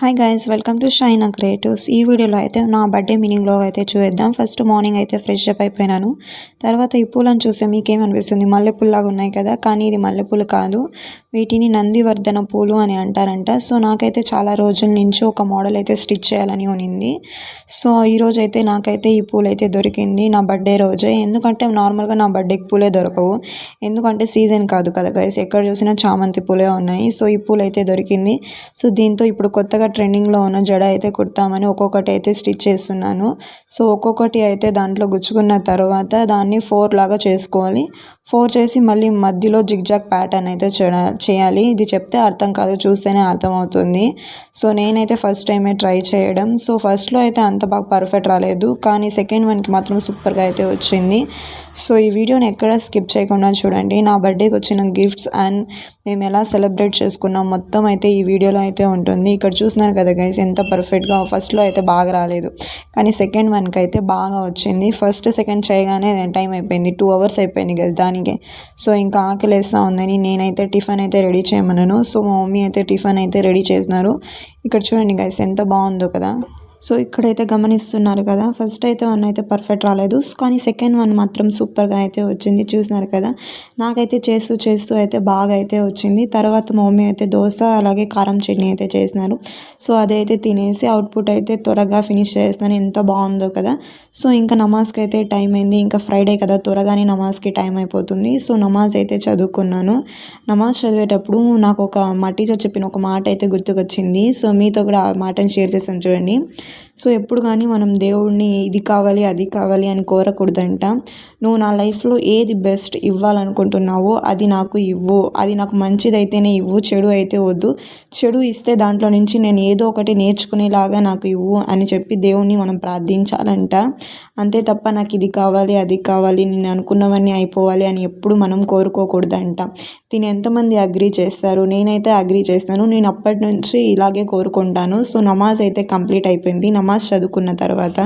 Hi guys, welcome to Shaina creatives. ఈ వీడియోలో అయితే నా బర్త్డే మీనింగ్ వ్లాగ్ అయితే చూద్దాం. ఫస్ట్ మార్నింగ్ అయితే ఫ్రెష్ అప్ అయిపోయినాను. తర్వాత ఈ పూలను చూస్తే మీకేమనిపిస్తుంది? మల్లెపూలాగా ఉన్నాయి కదా, కానీ ఇది మల్లెపూలు కాదు. వీటిని నందివర్ధన పూలు అని అంటారంట. సో నాకైతే చాలా రోజుల నుంచి ఒక మోడల్ అయితే స్టిచ్ చేయాలని ఉన్నింది. సో ఈరోజు అయితే నాకైతే ఈ పూలు అయితే దొరికింది నా బర్త్డే రోజే. ఎందుకంటే నార్మల్గా నా బర్త్డేకి పూలే దొరకవు, ఎందుకంటే సీజన్ కాదు కదా గైస్. ఎక్కడ చూసినా చామంతి పూలే ఉన్నాయి. సో ఈ పూలు అయితే దొరికింది. సో దీంతో ఇప్పుడు కొత్తగా ట్రెండింగ్లో ఉన్న జడ అయితే కుడతామని ఒక్కొక్కటి అయితే స్టిచ్ చేస్తున్నాను. సో ఒక్కొక్కటి అయితే దాంట్లో గుచ్చుకున్న తర్వాత దాన్ని 4 లాగా చేసుకోవాలి. 4 చేసి మళ్ళీ మధ్యలో జిగ్జాగ్ ప్యాటర్న్ అయితే చేయాలి. ఇది చెప్తే అర్థం కాదు, చూస్తేనే అర్థమవుతుంది. సో నేనైతే ఫస్ట్ టైమే ట్రై చేయడం. సో ఫస్ట్లో అయితే అంత బాగా పర్ఫెక్ట్ రాలేదు, కానీ సెకండ్ వన్కి మాత్రం సూపర్గా అయితే వచ్చింది. సో ఈ వీడియోని ఎక్కడ స్కిప్ చేయకుండా చూడండి. నా బర్త్డేకి వచ్చిన గిఫ్ట్స్ అండ్ మేము ఎలా సెలబ్రేట్ చేసుకున్నాం మొత్తం అయితే ఈ వీడియోలో అయితే ఉంటుంది. ఇక్కడ చూస్తున్నారు కదా గైస్, ఎంత పర్ఫెక్ట్గా. ఫస్ట్లో అయితే బాగా రాలేదు, కానీ సెకండ్ వన్కి అయితే బాగా వచ్చింది. ఫస్ట్ సెకండ్ చేయగానే టైం అయిపోయింది, 2 hours అయిపోయింది గైస్ దానికి. సో ఇంకా ఆకలి వేస్తూ ఉందని నేనైతే టిఫిన్ అయితే రెడీ చేయమన్నాను. సో మా మమ్మీ అయితే టిఫిన్ అయితే రెడీ చేసినారు. ఇక్కడ చూడండి గైస్, ఎంత బాగుందో కదా. సో ఇక్కడైతే గమనిస్తున్నారు కదా, ఫస్ట్ అయితే వన్ అయితే పర్ఫెక్ట్ రాలేదు, కానీ సెకండ్ వన్ మాత్రం సూపర్గా అయితే వచ్చింది. చూసినారు కదా, నాకైతే చేస్తూ చేస్తూ అయితే బాగా అయితే వచ్చింది. తర్వాత మా మమ్మీ అయితే దోశ అలాగే కారం చట్నీ అయితే చేసినారు. సో అదైతే తినేసి అవుట్పుట్ అయితే త్వరగా ఫినిష్ చేస్తున్నాను. ఎంత బాగుందో కదా. సో ఇంకా నమాజ్కి అయితే టైం అయింది. ఇంకా ఫ్రైడే కదా, త్వరగానే నమాజ్కి టైం అయిపోతుంది. సో నమాజ్ అయితే చదువుకున్నాను. నమాజ్ చదివేటప్పుడు నాకు ఒక మా టీచర్ చెప్పిన ఒక మాట అయితే గుర్తుకొచ్చింది. సో మీతో కూడా ఆ మాటను షేర్ చేస్తాను చూడండి. సో ఎప్పుడు కానీ మనం దేవుడిని ఇది కావాలి అది కావాలి అని కోరకూడదంట. నువ్వు నా లైఫ్లో ఏది బెస్ట్ ఇవ్వాలనుకుంటున్నావో అది నాకు ఇవ్వు, అది నాకు మంచిదైతేనే ఇవ్వు, చెడు అయితే వద్దు. చెడు ఇస్తే దాంట్లో నుంచి నేను ఏదో ఒకటి నేర్చుకునేలాగా నాకు ఇవ్వు అని చెప్పి దేవుణ్ణి మనం ప్రార్థించాలంట. అంతే తప్ప నాకు ఇది కావాలి అది కావాలి, నేను అనుకున్నవన్నీ అయిపోవాలి అని ఎప్పుడు మనం కోరుకోకూడదంట. దీన్ని ఎంతమంది అగ్రీ చేస్తారు? నేనైతే అగ్రీ చేస్తాను. నేను అప్పటి నుంచి ఇలాగే కోరుకుంటాను. సో నమాజ్ అయితే కంప్లీట్ అయిపోయింది. నమాజ్ చదువుకున్న తర్వాత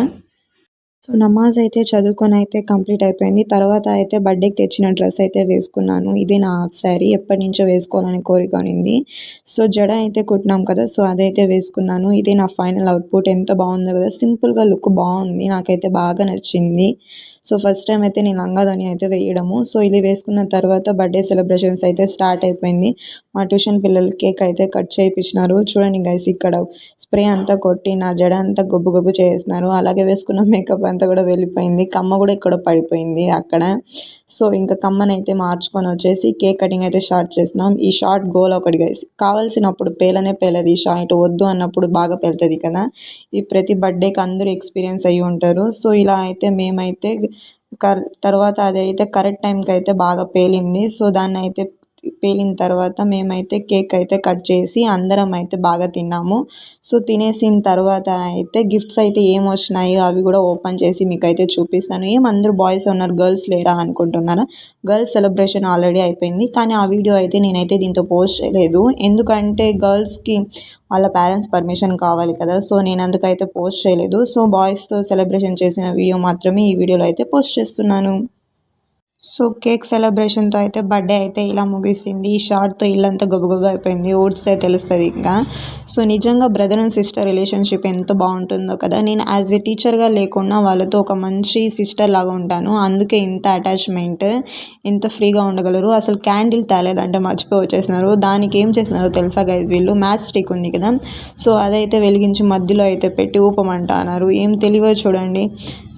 సో నమాజ్ అయితే చదువుకొని అయితే కంప్లీట్ అయిపోయింది. తర్వాత అయితే బర్త్డేకి తెచ్చిన డ్రెస్ అయితే వేసుకున్నాను. ఇది నా హాఫ్ శారీ, ఎప్పటి నుంచో వేసుకోవాలని కోరిక ఉంది. సో జడ అయితే కుట్టినాం కదా, సో అదైతే వేసుకున్నాను. ఇది నా ఫైనల్ అవుట్పుట్. ఎంత బాగుందో కదా, సింపుల్గా లుక్ బాగుంది, నాకైతే బాగా నచ్చింది. సో ఫస్ట్ టైం అయితే నేను లంగాధోని అయితే వేయడము. సో ఇది వేసుకున్న తర్వాత బర్త్డే సెలబ్రేషన్స్ అయితే స్టార్ట్ అయిపోయింది. మా ట్యూషన్ పిల్లలు కేక్ అయితే కట్ చేయించినారు. చూడండి గైస్, ఇక్కడ స్ప్రే అంతా కొట్టి నా జడ అంతా గొబ్బు గొబ్బు చేస్తున్నారు. అలాగే వేసుకున్న మేకప్ అంతా కూడా వెళ్ళిపోయింది. కమ్మ కూడా ఇక్కడ పడిపోయింది అక్కడ. సో ఇంకా కమ్మనైతే మార్చుకొని వచ్చేసి కేక్ కటింగ్ అయితే స్టార్ట్ చేసినాం. ఈ షార్ట్ గోల్ ఒకటి గైస్, కావాల్సినప్పుడు పేలనే పేలది, ఈ షార్ట్ వద్దు అన్నప్పుడు బాగా పేలుతుంది కదా. ఈ ప్రతి బర్త్డేకి అందరూ ఎక్స్పీరియన్స్ అయ్యి ఉంటారు. సో ఇలా అయితే మేమైతే తర్వాత అదైతే కరెక్ట్ టైంకి అయితే బాగా పేలింది. సో దాన్ని అయితే పేలిన తర్వాత మేమైతే కేక్ అయితే కట్ చేసి అందరం అయితే బాగా తిన్నాము. సో తినేసిన తర్వాత అయితే గిఫ్ట్స్ అయితే ఏం వచ్చినాయో అవి కూడా ఓపెన్ చేసి మీకు అయితే చూపిస్తాను. అందరూ బాయ్స్ ఉన్నారు, గర్ల్స్ లేరా అనుకుంటున్నారా? గర్ల్స్ సెలబ్రేషన్ ఆల్రెడీ అయిపోయింది, కానీ ఆ వీడియో అయితే నేనైతే దీంతో పోస్ట్ చేయలేదు. ఎందుకంటే గర్ల్స్కి వాళ్ళ పేరెంట్స్ పర్మిషన్ కావాలి కదా. సో నేను అందుకైతే పోస్ట్ చేయలేదు. సో బాయ్స్తో సెలబ్రేషన్ చేసిన వీడియో మాత్రమే ఈ వీడియోలో అయితే పోస్ట్ చేస్తున్నాను. సో కేక్ సెలబ్రేషన్తో అయితే బర్త్డే అయితే ఇలా ముగిసింది. ఈ షార్ట్తో ఇల్లంతా గబగబ అయిపోయింది, ఊడ్స్తే తెలుస్తుంది ఇంకా. సో నిజంగా బ్రదర్ అండ్ సిస్టర్ రిలేషన్షిప్ ఎంత బాగుంటుందో కదా. నేను యాజ్ ఏ టీచర్గా లేకున్నా వాళ్ళతో ఒక మంచి సిస్టర్ లాగా ఉంటాను. అందుకే ఇంత అటాచ్మెంట్, ఎంత ఫ్రీగా ఉండగలరు. అసలు క్యాండిల్ తేలేదంటే మర్చిపోయి వచ్చేసినారు. దానికి ఏం చేసినారో తెలుసా గైజ్, వీళ్ళు మ్యాచ్ స్టిక్ ఉంది కదా, సో అదైతే వెలిగించి మధ్యలో అయితే పెట్టి ఊపమంటున్నారు. ఏం తెలివో చూడండి.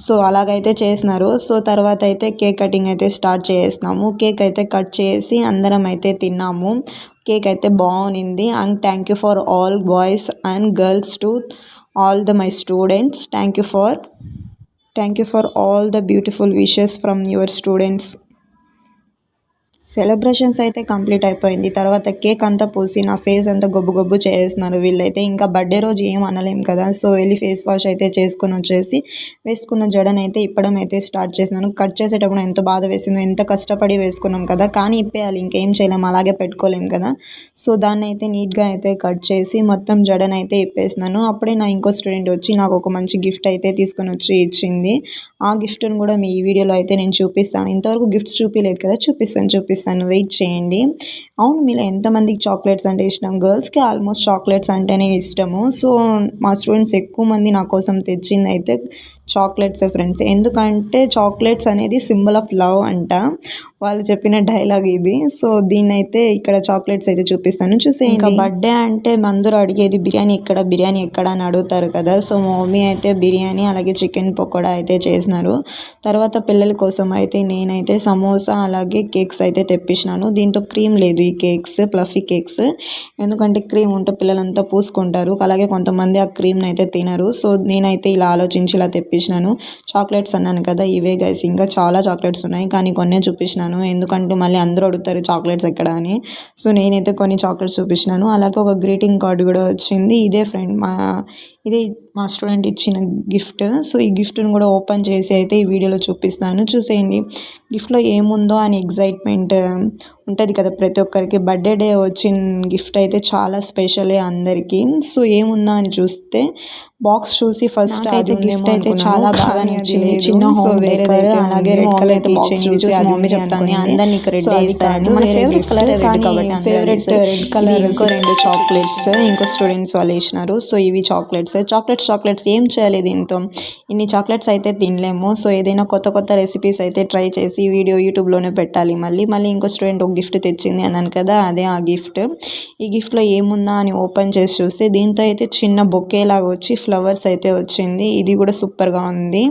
సో అలాగైతే చేసినారు. సో తర్వాత అయితే కేక్ కటింగ్ అయితే స్టార్ట్ చేసినాము. కేక్ అయితే కట్ చేసి అందరం అయితే తిన్నాము. కేక్ అయితే బాగుంది. And thank you for all boys and girls to all my students. Thank you for all the beautiful wishes from your students. Celebrations అయితే కంప్లీట్ అయిపోయింది. తర్వాత కేక్ అంతా పూసి నా ఫేస్ అంతా గొబ్బు గొబ్బు చేస్తున్నారు వీళ్ళైతే. ఇంకా బర్త్డే రోజు ఏం అనలేం కదా. సో వెళ్ళి ఫేస్ వాష్ అయితే చేసుకొని వచ్చేసి వేసుకున్న జడనైతే ఇప్పడం అయితే స్టార్ట్ చేసినాను. కట్ చేసేటప్పుడు ఎంత బాధ వేసిందో, ఎంత కష్టపడి వేసుకున్నాం కదా, కానీ ఇప్పేయాలి, ఇంకేం చేయలేం, అలాగే పెట్టుకోలేం కదా. సో దాన్ని అయితే నీట్గా అయితే కట్ చేసి మొత్తం జడనైతే ఇప్పేసినాను. అప్పుడే నా ఇంకో స్టూడెంట్ వచ్చి నాకు ఒక మంచి గిఫ్ట్ అయితే తీసుకొని వచ్చి ఇచ్చింది. ఆ గిఫ్ట్ని కూడా మీ వీడియోలో అయితే నేను చూపిస్తాను. ఇంతవరకు గిఫ్ట్స్ చూపించలేదు కదా, చూపిస్తాను, వెయిట్ చేయండి. అవును, మీలో ఎంతమందికి చాక్లెట్స్ అంటే ఇష్టం? గర్ల్స్‌కి ఆల్మోస్ట్ చాక్లెట్స్ అంటేనే ఇష్టము. సో, మా స్టూడెంట్స్ ఎక్కువ మంది నా కోసం తెచ్చిందైతే చాక్లెట్సే ఫ్రెండ్స్. ఎందుకంటే చాక్లెట్స్ అనేది సింబల్ ఆఫ్ లవ్ అంట. వాళ్ళు చెప్పిన డైలాగ్ ఇది. సో, దీన్నైతే ఇక్కడ చాక్లెట్స్ అయితే చూపిస్తాను చూసేయండి. ఇంకా బర్త్‌డే అంటే అందరూ అడిగేది బిర్యానీ ఎక్కడ? బిర్యానీ ఎక్కడ? అని అడుగుతారు కదా! సో, మా మమ్మీ అయితే బిర్యానీ అలాగే చికెన్ పకోడా అయితే చేసినారు. తర్వాత పిల్లల కోసం అయితే నేనైతే సమోసా అలాగే కేక్స్ అయితే తెప్పించినాను. దీంతో క్రీమ్ లేదు ఈ కేక్స్, ఫ్లఫీ కేక్స్. ఎందుకంటే క్రీమ్ ఉంటే పిల్లలంతా పూసుకుంటారు. అలాగే కొంతమంది ఆ క్రీమ్‌ని అయితే తినరు. సో, నేనైతే ఇలా ఆలోచించి ఇలా తెప్పించినాను. చాక్లెట్స్ అన్నాను కదా! ఇవే గైస్, ఇంకా చాలా చాక్లెట్స్ ఉన్నాయి. కానీ కొన్నే చూపించినాను. ఎందుకంటే మళ్ళీ అందరూ అడుగుతారు చాక్లెట్స్ ఎక్కడ అని. సో, నేనైతే కొన్ని చాక్లెట్స్ చూపించినాను. అలాగే ఒక గ్రీటింగ్ కార్డ్ కూడా వచ్చింది. ఇదే మా స్టూడెంట్ ఇచ్చిన గిఫ్ట్. సో, ఈ గిఫ్ట్‌ని కూడా ఓపెన్ చేసి అయితే ఈ వీడియోలో చూపిస్తాను చూసేయండి. గిఫ్ట్‌లో ఏముందో అని ఎక్సైట్‌మెంట్ ఉంటుంది కదా ప్రతి ఒక్కరికి. బర్త్‌డే వచ్చిన గిఫ్ట్ అయితే చాలా స్పెషలే అందరికీ. సో, ఏముందా అని చూస్తే బాక్స్ చూసి ఫస్ట్ అది గిఫ్ట్ అయితే చాలా బాగా నచ్చింది. చిన్న హోమ్ డెకర్ అలాగే రెడ్ కలర్ బాక్స్ చూసి అది మమ్మీ చెప్తాను అందరినీ రెడ్ ఇస్తారని. మన ఫేవరెట్ కలర్ రెడ్ కాబట్టి ఫేవరెట్ రెడ్ కలర్ ఇంకో 2 చాక్లెట్స్ ఇంకో స్టూడెంట్స్ వాళ్ళు వేసినారు. సో, ఇవి చాక్లెట్స్ ఏం చేయాలి దీంతో? ఇన్ని చాక్లెట్స్ అయితే తినలేము. సో, ఏదైనా కొత్త రెసిపీస్ అయితే ట్రై చేసి వీడియో యూట్యూబ్లోనే పెట్టాలి. మళ్ళీ ఇంకో స్టూడెంట్ ఒక గిఫ్ట్ తెచ్చింది అన్నాను కదా, అదే ఆ గిఫ్ట్. ఈ గిఫ్ట్లో ఏముందా అని ఓపెన్ చేసి చూస్తే దీంతో అయితే చిన్న బొకే లాగా వచ్చి ఫ్లవర్స్ అయితే వచ్చింది. ఇది కూడా సూపర్గా ఉంది.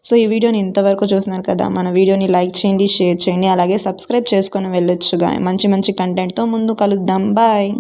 సో, ఈ వీడియోని ఇంతవరకు చూస్తున్నారు కదా, మన వీడియోని లైక్ చేయండి, షేర్ చేయండి, అలాగే సబ్స్క్రైబ్ చేసుకొని వెళ్ళొచ్చుగా. మంచి కంటెంట్తో ముందు కలుద్దాం. బాయ్.